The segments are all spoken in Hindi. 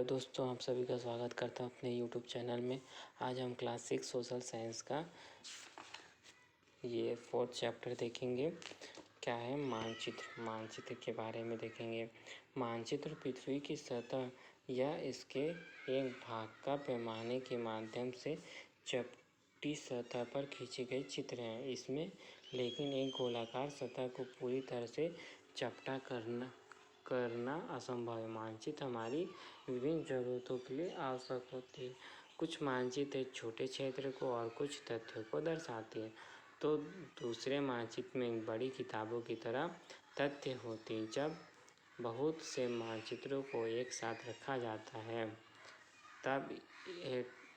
हेलो दोस्तों, आप सभी का स्वागत करता हूँ अपने यूट्यूब चैनल में। आज हम क्लास 6 सोशल साइंस का ये 4th चैप्टर देखेंगे। क्या है? मानचित्र के बारे में देखेंगे। मानचित्र पृथ्वी की सतह या इसके एक भाग का पैमाने के माध्यम से चपटी सतह पर खींचे गए चित्र हैं। इसमें लेकिन एक गोलाकार सतह को पूरी तरह से चपटा करना असंभव है। मानचित्र हमारी विभिन्न ज़रूरतों के लिए आवश्यक होती है। कुछ मानचित्र एक छोटे क्षेत्र को और कुछ तथ्यों को दर्शाती है, तो दूसरे मानचित्र में बड़ी किताबों की तरह तथ्य होते हैं। जब बहुत से मानचित्रों को एक साथ रखा जाता है तब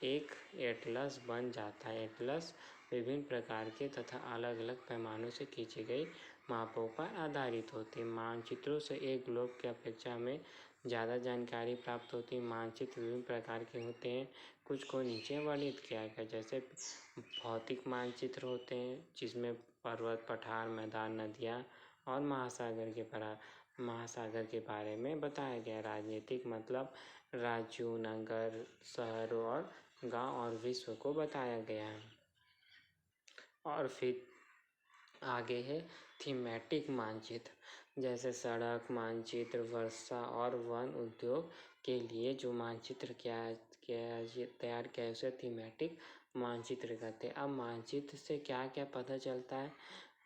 एक एटलस बन जाता है। एटलस विभिन्न प्रकार के तथा अलग अलग पैमानों से खींचे गए मापों पर आधारित होते हैं। मानचित्रों से एक ग्लोब की अपेक्षा में ज़्यादा जानकारी प्राप्त होती है। मानचित्र विभिन्न प्रकार के होते हैं। कुछ को नीचे वर्णित किया गया, जैसे भौतिक मानचित्र होते हैं जिसमें पर्वत, पठार, मैदान, नदियाँ और महासागर के बारे में बताया गया। राजनीतिक मतलब राज्यों, नगर, शहरों और गांव और विश्व को बताया गया है। और फिर आगे है थीमेटिक मानचित्र, जैसे सड़क मानचित्र, वर्षा और वन उद्योग के लिए जो मानचित्र तैयार किया है उसे थीमेटिक मानचित्र कहते हैं। अब मानचित्र से क्या क्या पता चलता है?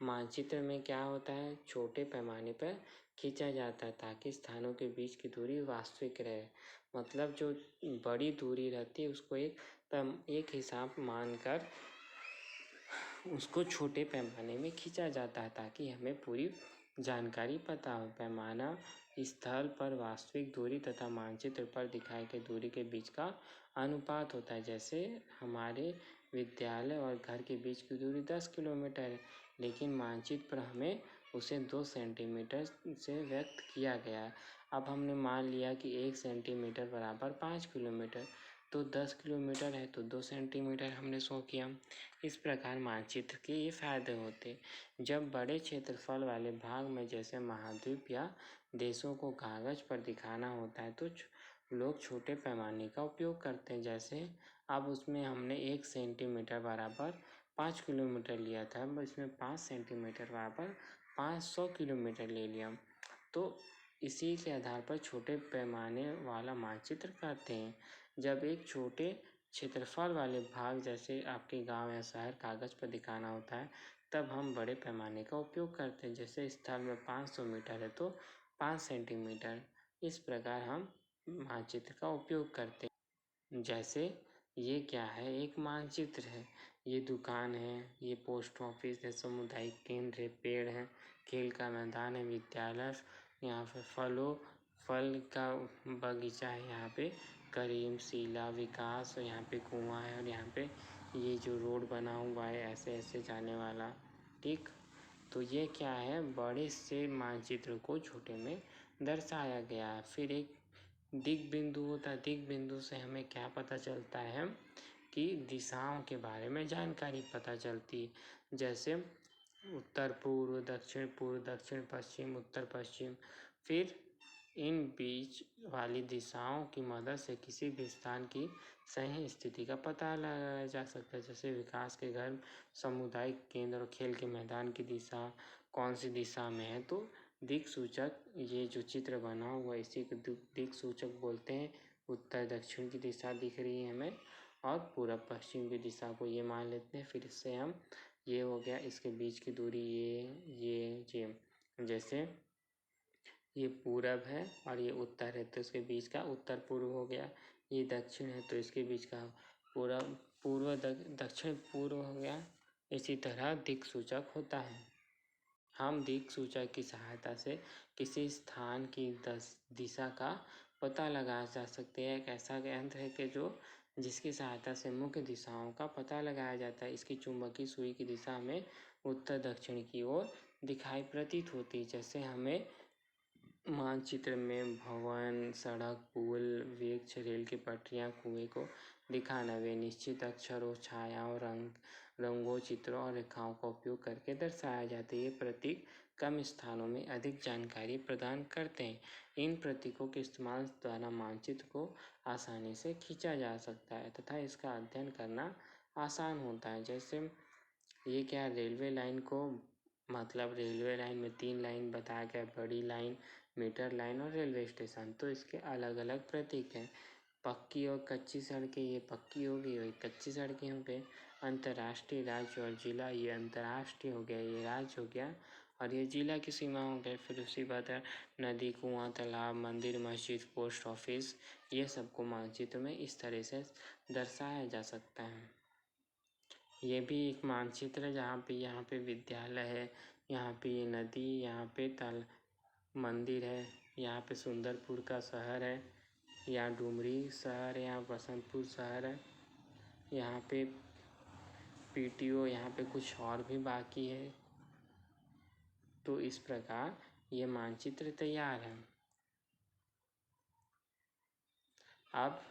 मानचित्र में क्या होता है, छोटे पैमाने पर खींचा जाता है ताकि स्थानों के बीच की दूरी वास्तविक रहे। मतलब जो बड़ी दूरी रहती है उसको एक हिसाब मानकर उसको छोटे पैमाने में खींचा जाता है ताकि हमें पूरी जानकारी पता हो। पैमाना स्थल पर वास्तविक दूरी तथा मानचित्र पर दिखाई गई दूरी के बीच का अनुपात होता है। जैसे हमारे विद्यालय और घर के बीच की दूरी 10 किलोमीटर है, लेकिन मानचित्र पर हमें उसे 2 सेंटीमीटर से व्यक्त किया गया है। अब हमने मान लिया कि 1 सेंटीमीटर बराबर 5 किलोमीटर, तो 10 किलोमीटर है तो 2 सेंटीमीटर हमने शो किया। इस प्रकार मानचित्र के ये फायदे होते हैं। जब बड़े क्षेत्रफल वाले भाग में जैसे महाद्वीप या देशों को कागज पर दिखाना होता है तो लोग छोटे पैमाने का उपयोग करते हैं। जैसे अब उसमें हमने 1 सेंटीमीटर बराबर 5 किलोमीटर लिया था, अब इसमें 5 सेंटीमीटर बराबर 500 किलोमीटर ले लिया, तो इसी के आधार पर छोटे पैमाने वाला मानचित्र कहते हैं। जब एक छोटे क्षेत्रफल वाले भाग जैसे आपके गांव या शहर कागज पर दिखाना होता है तब हम बड़े पैमाने का उपयोग करते हैं। जैसे स्थल में 500 मीटर है तो 5 सेंटीमीटर। इस प्रकार हम मानचित्र का उपयोग करते हैं। जैसे ये क्या है, एक मानचित्र है, ये दुकान है, ये पोस्ट ऑफिस है, सामुदायिक केंद्र है, पेड़ है, खेल का मैदान है, विद्यालय, यहाँ पे फल का बगीचा है, यहाँ पे करीमशिला विकास, और यहाँ पे कुआं है, और यहाँ पे ये जो रोड बना हुआ है ऐसे ऐसे जाने वाला। ठीक, तो ये क्या है, बड़े से मानचित्र को छोटे में दर्शाया गया है। फिर एक दिग बिंदु होता है। दिग बिंदु से हमें क्या पता चलता है कि दिशाओं के बारे में जानकारी पता चलती है। जैसे उत्तर पूर्व, दक्षिण पश्चिम, उत्तर पश्चिम। फिर इन बीच वाली दिशाओं की मदद से किसी भी स्थान की सही स्थिति का पता लगाया जा सकता है। जैसे विकास के घर, सामुदायिक केंद्र और खेल के मैदान की दिशा कौन सी दिशा में है, तो दिक् सूचक, ये जो चित्र बना हुआ है इसी को दिक् सूचक बोलते हैं। उत्तर दक्षिण की दिशा दिख रही है हमें और पूरब पश्चिम की दिशा को ये मान लेते हैं। फिर इससे हम ये हो गया, इसके बीच की दूरी ये जैसे ये पूरब है और ये उत्तर है तो इसके बीच का उत्तर पूर्व हो गया। ये दक्षिण है तो इसके बीच का दक्षिण पूर्व हो गया। इसी तरह दिक् सूचक होता है। हम दिक् सूचक की सहायता से किसी स्थान की दिशा का पता लगा जा सकते हैं। एक ऐसा यंत्र है कि जिसकी सहायता से मुख्य दिशाओं का पता लगाया जाता है। इसकी चुंबकीय सुई की दिशा में उत्तर दक्षिण की ओर दिखाई प्रतीत होती है। जैसे हमें मानचित्र में भवन, सड़क, पुल, वृक्ष, रेल की पटरियां, कुएं को दिखाना, वे निश्चित अक्षरों, छायाओं, रंगों, चित्रों और रेखाओं का उपयोग करके दर्शाया जाता है। ये प्रतीक कम स्थानों में अधिक जानकारी प्रदान करते हैं। इन प्रतीकों के इस्तेमाल द्वारा मानचित्र को आसानी से खींचा जा सकता है तथा इसका अध्ययन करना आसान होता है। जैसे ये क्या, रेलवे लाइन को मतलब रेलवे लाइन में 3 लाइन बताया गया, बड़ी लाइन, मीटर लाइन और रेलवे स्टेशन। तो इसके अलग अलग प्रतीक हैं। पक्की और कच्ची सड़कें, ये पक्की हो गई, वही कच्ची सड़कें हो गई। अंतर्राष्ट्रीय, राज्य और जिला, ये अंतर्राष्ट्रीय हो गया, ये राज्य हो गया और ये जिला की सीमा हो गई। फिर उसी बात है नदी, कुआं, तालाब, मंदिर, मस्जिद, पोस्ट ऑफिस, ये सबको मानचित्र में इस तरह से दर्शाया जा सकता है। ये भी एक मानचित्र है जहाँ पे यहाँ पे विद्यालय है, यहाँ पे ये नदी, यहाँ पे मंदिर है, यहाँ पे सुंदरपुर का शहर है, यहाँ डुमरी शहर है, यहाँ बसंतपुर शहर है, यहाँ पे पीटीओ, यहाँ पे कुछ और भी बाकी है। तो इस प्रकार ये मानचित्र तैयार है। अब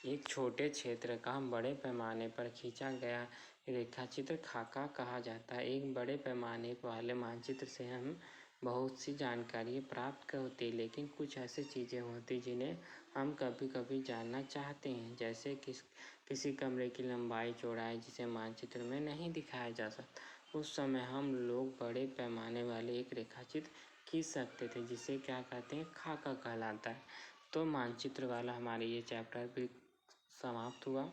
एक छोटे क्षेत्र का बड़े पैमाने पर खींचा गया रेखाचित्र खाका कहा जाता है। एक बड़े पैमाने वाले मानचित्र से हम बहुत सी जानकारी प्राप्त होती है, लेकिन कुछ ऐसी चीज़ें होती जिन्हें हम कभी कभी जानना चाहते हैं। जैसे किसी कमरे की लंबाई चौड़ाई जिसे मानचित्र में नहीं दिखाया जा सकता। उस समय हम लोग बड़े पैमाने वाले एक रेखाचित्र खींच सकते थे, जिसे क्या कहते हैं, खाका कहलाता है। तो मानचित्र वाला हमारे ये चैप्टर भी समाप्त हुआ।